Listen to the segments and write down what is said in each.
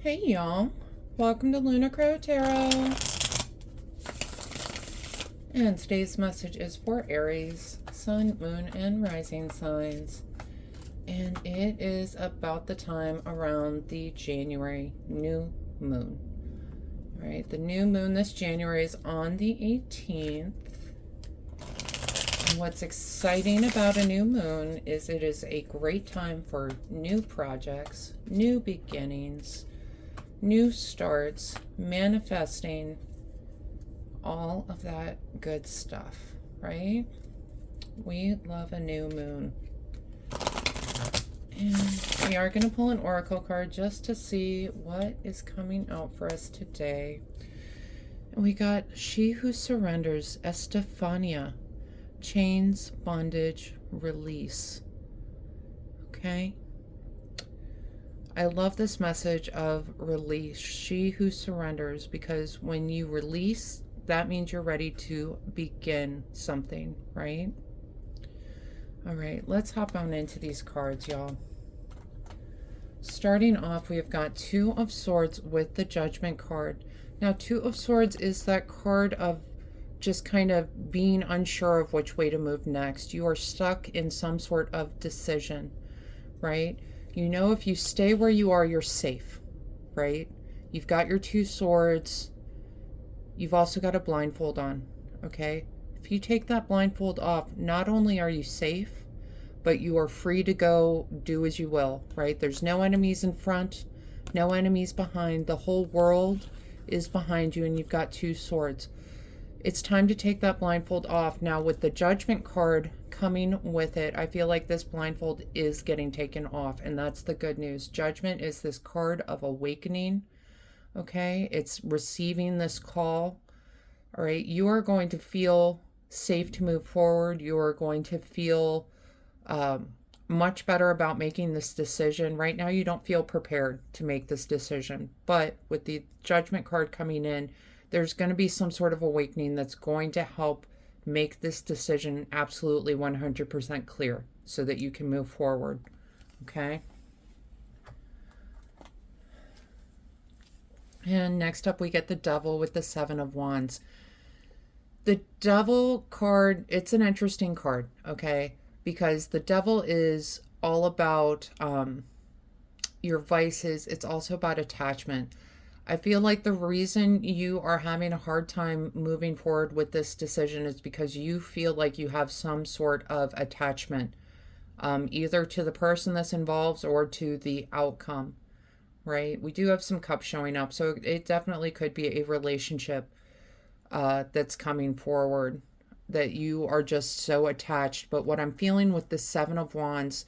Hey y'all, welcome to Lunar Tarot. And today's message is for Aries, Sun, Moon, and Rising signs. And it is about the time around the January new moon. All right, the new moon this January is on the 18th. And what's exciting about a new moon is it is a great time for new projects, new beginnings, new starts, manifesting, all of that good stuff, right? We love a new moon. And we are going to pull an oracle card just to see what is coming out for us today. And we got She Who Surrenders, Estefania, Chains, Bondage, Release. Okay? I love this message of release, she who surrenders, because when you release, that means you're ready to begin something, right? All right, let's hop on into these cards, y'all. Starting off, we've got Two of Swords with the Judgment card. Now, Two of Swords is that card of just kind of being unsure of which way to move next. You are stuck in some sort of decision, right? You know, if you stay where you are, you're safe, right? You've got your two swords. You've also got a blindfold on, okay? If you take that blindfold off, not only are you safe, but you are free to go do as you will, right? There's no enemies in front, no enemies behind. The whole world is behind you, and you've got two swords. It's time to take that blindfold off. Now, with the Judgment card coming with it, I feel like this blindfold is getting taken off, and that's the good news. Judgment is this card of awakening, okay? It's receiving this call, all right? You are going to feel safe to move forward. You are going to feel much better about making this decision. Right now, you don't feel prepared to make this decision, but with the Judgment card coming in, there's going to be some sort of awakening that's going to help make this decision absolutely 100% clear so that you can move forward, okay? And next up, we get the Devil with the Seven of Wands. The Devil card, it's an interesting card, okay? Because the Devil is all about your vices. It's also about attachment. I feel like the reason you are having a hard time moving forward with this decision is because you feel like you have some sort of attachment, either to the person that's involved or to the outcome, right? We do have some cups showing up, so it definitely could be a relationship that's coming forward that you are just so attached. But what I'm feeling with the Seven of Wands,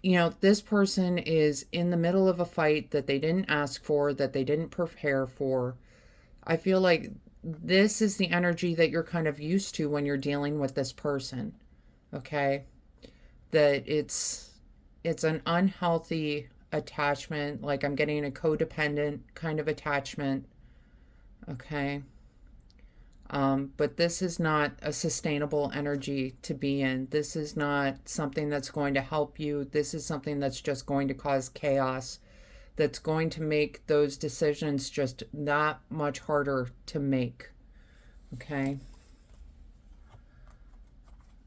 you know, this person is in the middle of a fight that they didn't ask for, that they didn't prepare for. I feel like this is the energy that you're kind of used to when you're dealing with this person, okay? That it's an unhealthy attachment, like I'm getting a codependent kind of attachment, okay? But this is not a sustainable energy to be in. This is not something that's going to help you. This is something that's just going to cause chaos, that's going to make those decisions just that much harder to make. Okay.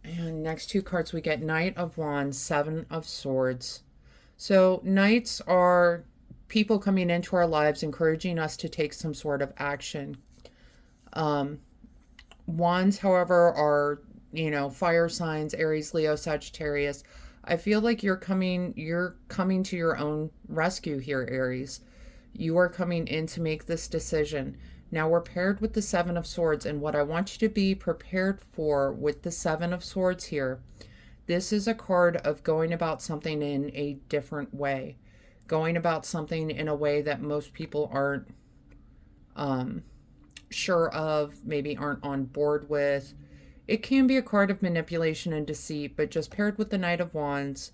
And next two cards, we get Knight of Wands, Seven of Swords. So knights are people coming into our lives, encouraging us to take some sort of action. Wands, however, are, you know, fire signs, Aries, Leo, Sagittarius. I feel like you're coming to your own rescue here, Aries. You are coming in to make this decision. Now we're paired with the Seven of Swords, and what I want you to be prepared for with the Seven of Swords here, this is a card of going about something in a different way, going about something in a way that most people aren't sure of, maybe aren't on board with. It can be a card of manipulation and deceit, but just paired with the Knight of Wands,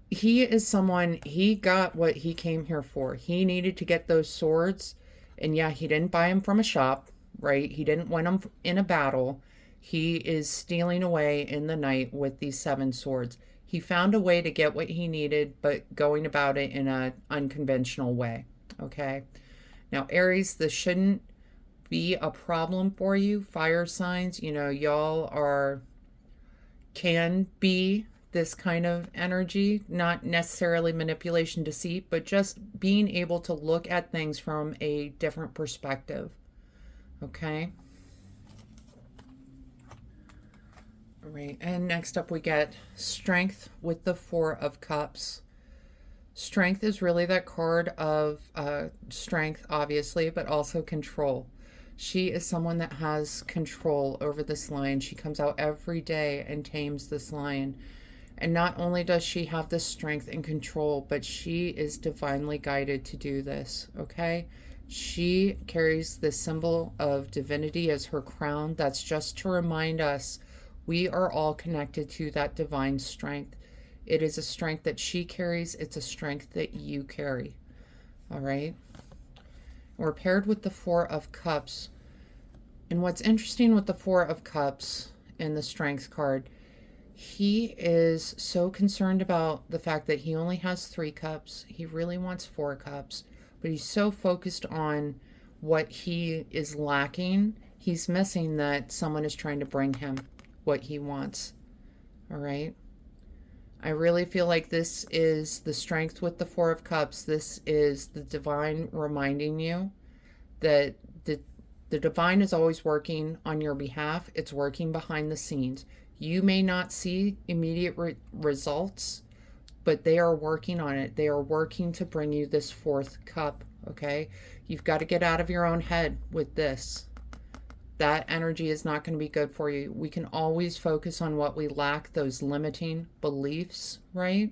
he is someone, he got what he came here for. He needed to get those swords, and yeah, he didn't buy them from a shop, right? He didn't win them in a battle. He is stealing away in the night with these 7 swords. He found a way to get what he needed, but going about it in an unconventional way. Okay. Now, Aries, this shouldn't be a problem for you. Fire signs, y'all can be this kind of energy, not necessarily manipulation, deceit, but just being able to look at things from a different perspective. Okay. All right. And next up, we get strength with the Four of Cups. Strength is really that card of strength, obviously, but also control. She is someone that has control over this lion. She comes out every day and tames this lion. And not only does she have this strength and control, but she is divinely guided to do this, okay? She carries the symbol of divinity as her crown. That's just to remind us we are all connected to that divine strength. It is a strength that she carries. It's a strength that you carry, all right? We're paired with the Four of Cups. And what's interesting with the Four of Cups in the Strength card, he is so concerned about the fact that he only has 3 cups. He really wants 4 cups, but he's so focused on what he is lacking. He's missing that someone is trying to bring him what he wants. All right. I really feel like this is the strength with the Four of Cups. This is the divine reminding you that the divine is always working on your behalf. It's working behind the scenes. You may not see immediate results, but they are working on it. They are working to bring you this 4th cup, okay? You've got to get out of your own head with this. That energy is not going to be good for you. We can always focus on what we lack, those limiting beliefs, right?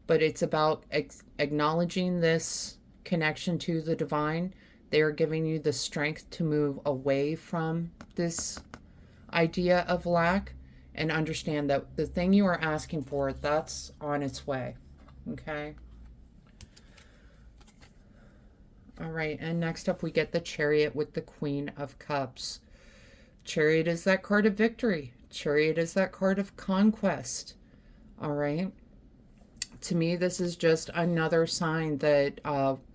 But it's about acknowledging this connection to the divine. They are giving you the strength to move away from this idea of lack and understand that the thing you are asking for, that's on its way, okay? All right, and next up we get the Chariot with the Queen of Cups. Chariot is that card of victory. Chariot is that card of conquest, all right? To me, this is just another sign that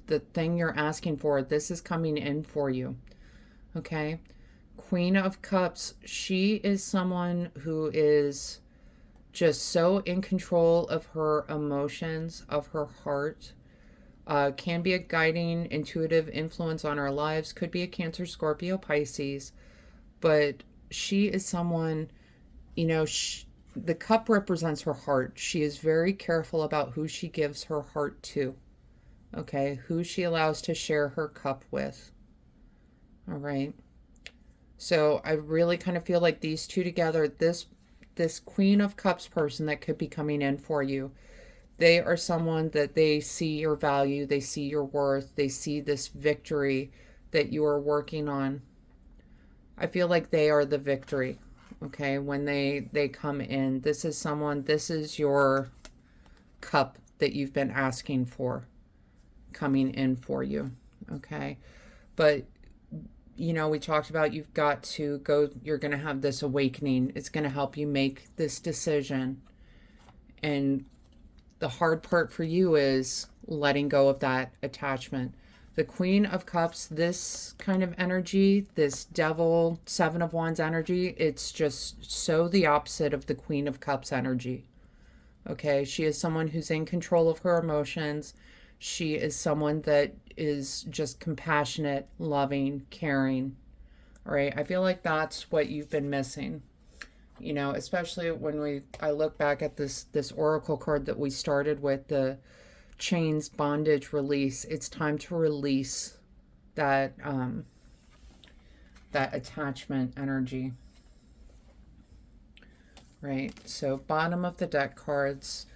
the thing you're asking for, this is coming in for you, okay? Queen of Cups, she is someone who is just so in control of her emotions, of her heart. Can be a guiding, intuitive influence on our lives. Could be a Cancer, Scorpio, Pisces. But she is someone, the cup represents her heart. She is very careful about who she gives her heart to. Okay, who she allows to share her cup with. All right. So I really kind of feel like these two together, this Queen of Cups person that could be coming in for you, they are someone that they see your value, they see your worth, they see this victory that you are working on. I feel like they are the victory, okay, when they come in. This is your cup that you've been asking for coming in for you, okay? But we talked about you're going to have this awakening. It's going to help you make this decision. And the hard part for you is letting go of that attachment. The Queen of Cups, this kind of energy, this Devil, 7 of Wands energy, it's just so the opposite of the Queen of Cups energy. Okay, she is someone who's in control of her emotions. She is someone that is just compassionate, loving, caring. All right, I feel like that's what you've been missing. Especially when I look back at this oracle card that we started with, the chains, bondage, release. It's time to release that attachment energy. Right. So bottom of the deck cards,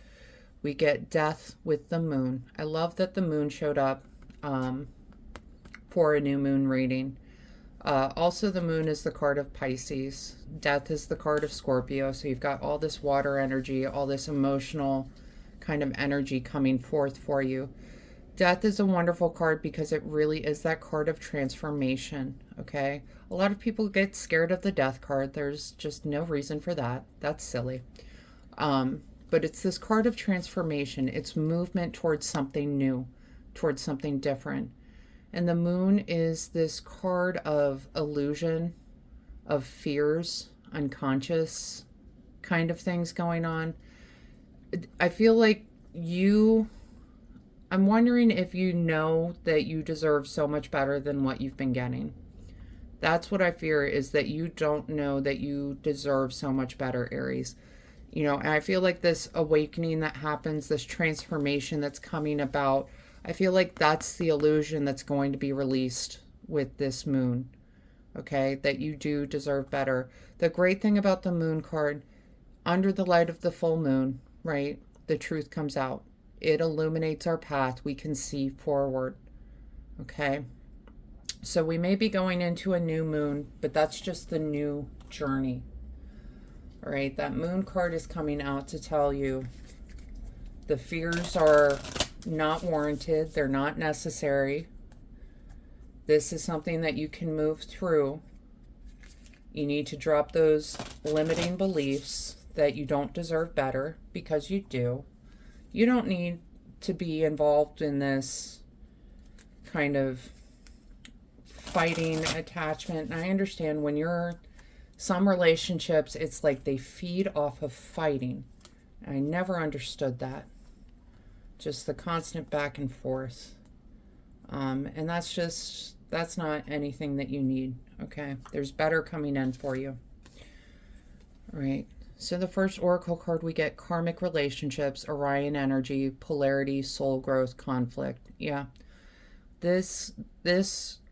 we get Death with the Moon. I love that the moon showed up for a new moon reading. Also, the moon is the card of Pisces. Death is the card of Scorpio. So you've got all this water energy, all this emotional kind of energy coming forth for you. Death is a wonderful card because it really is that card of transformation, okay? A lot of people get scared of the Death card. There's just no reason for that. That's silly. but it's this card of transformation. It's movement towards something new, towards something different. And the moon is this card of illusion, of fears, unconscious kind of things going on. I feel like I'm wondering if you know that you deserve so much better than what you've been getting. That's what I fear, is that you don't know that you deserve so much better, Aries. And I feel like this awakening that happens, this transformation that's coming about, I feel like that's the illusion that's going to be released with this moon. Okay, that you do deserve better. The great thing about the moon card, under the light of the full moon, right, the truth comes out. It illuminates our path. We can see forward. Okay, so we may be going into a new moon, but that's just the new journey. All right, that moon card is coming out to tell you the fears are not warranted. They're not necessary. This is something that you can move through. You need to drop those limiting beliefs that you don't deserve better, because you do. You don't need to be involved in this kind of fighting attachment. And I understand when you're some relationships, it's like they feed off of fighting. I never understood that. Just the constant back and forth. And that's not anything that you need, okay? There's better coming in for you. All right. So the first oracle card we get, karmic relationships, Orion energy, polarity, soul growth, conflict. Yeah. This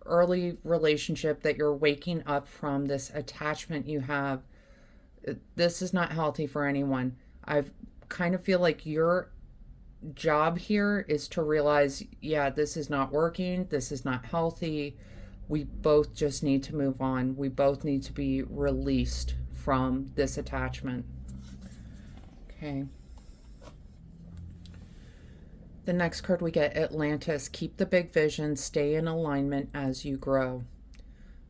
early relationship that you're waking up from, this attachment you have, this is not healthy for anyone. I kind of feel like your job here is to realize, yeah, this is not working. This is not healthy. We both just need to move on. We both need to be released from this attachment. Okay. The next card we get, Atlantis. Keep the big vision. Stay in alignment as you grow.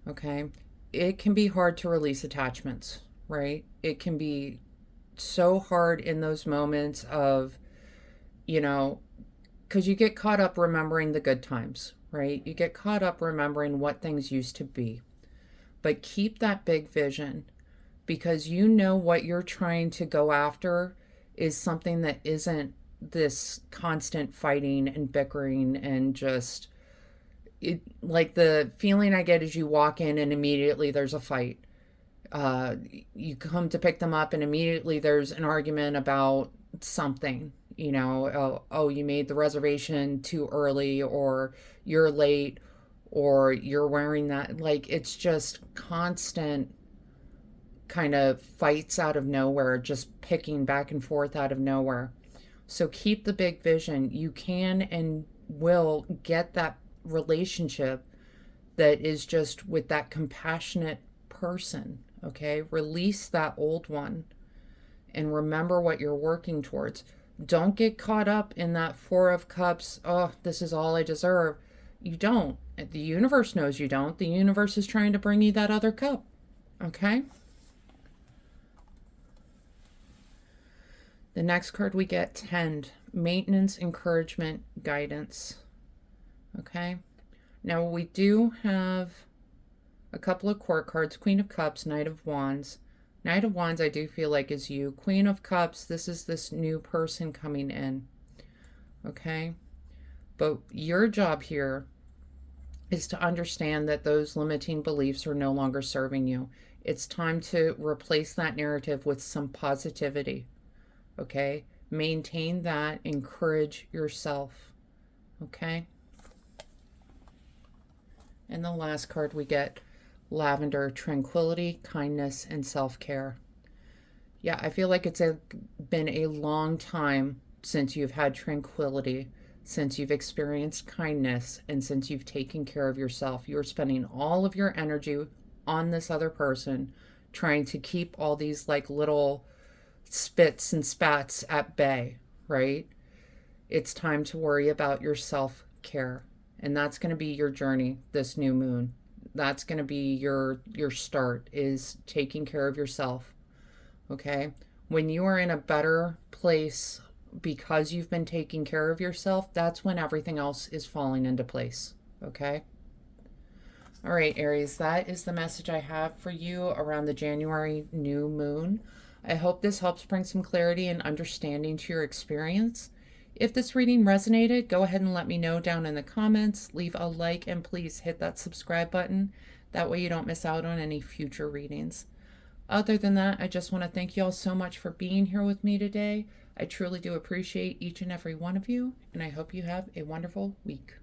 Okay. It can be hard to release attachments, right? It can be so hard in those moments of, because you get caught up remembering the good times, right? You get caught up remembering what things used to be. But keep that big vision, because what you're trying to go after is something that isn't this constant fighting and bickering and just like the feeling I get is you walk in and immediately there's a fight. You come to pick them up and immediately there's an argument about something. Oh, you made the reservation too early, or you're late, or you're wearing that. Like, it's just constant kind of fights out of nowhere, just picking back and forth out of nowhere. So keep the big vision. You can and will get that relationship that is just with that compassionate person, okay? Release that old one and remember what you're working towards. Don't get caught up in that Four of Cups. Oh, this is all I deserve. You don't. The universe knows you don't. The universe is trying to bring you that other cup, okay? The next card we get, Tend. Maintenance, encouragement, guidance. Okay. Now we do have a couple of court cards. Queen of Cups, Knight of Wands. Knight of Wands I do feel like is you. Queen of Cups, this is this new person coming in. Okay. But your job here is to understand that those limiting beliefs are no longer serving you. It's time to replace that narrative with some positivity. Okay, maintain that, encourage yourself. Okay. And the last card we get, Lavender, tranquility, kindness, and self-care. Yeah, I feel like it's been a long time since you've had tranquility, since you've experienced kindness, and since you've taken care of yourself. You're spending all of your energy on this other person, trying to keep all these like little spits and spats at bay, right? It's time to worry about your self-care. And that's going to be your journey this new moon. That's going to be your start, is taking care of yourself. Okay? When you are in a better place because you've been taking care of yourself, that's when everything else is falling into place. Okay? All right, Aries, that is the message I have for you around the January new moon. I hope this helps bring some clarity and understanding to your experience. If this reading resonated, go ahead and let me know down in the comments. Leave a like and please hit that subscribe button. That way you don't miss out on any future readings. Other than that, I just want to thank you all so much for being here with me today. I truly do appreciate each and every one of you, and I hope you have a wonderful week.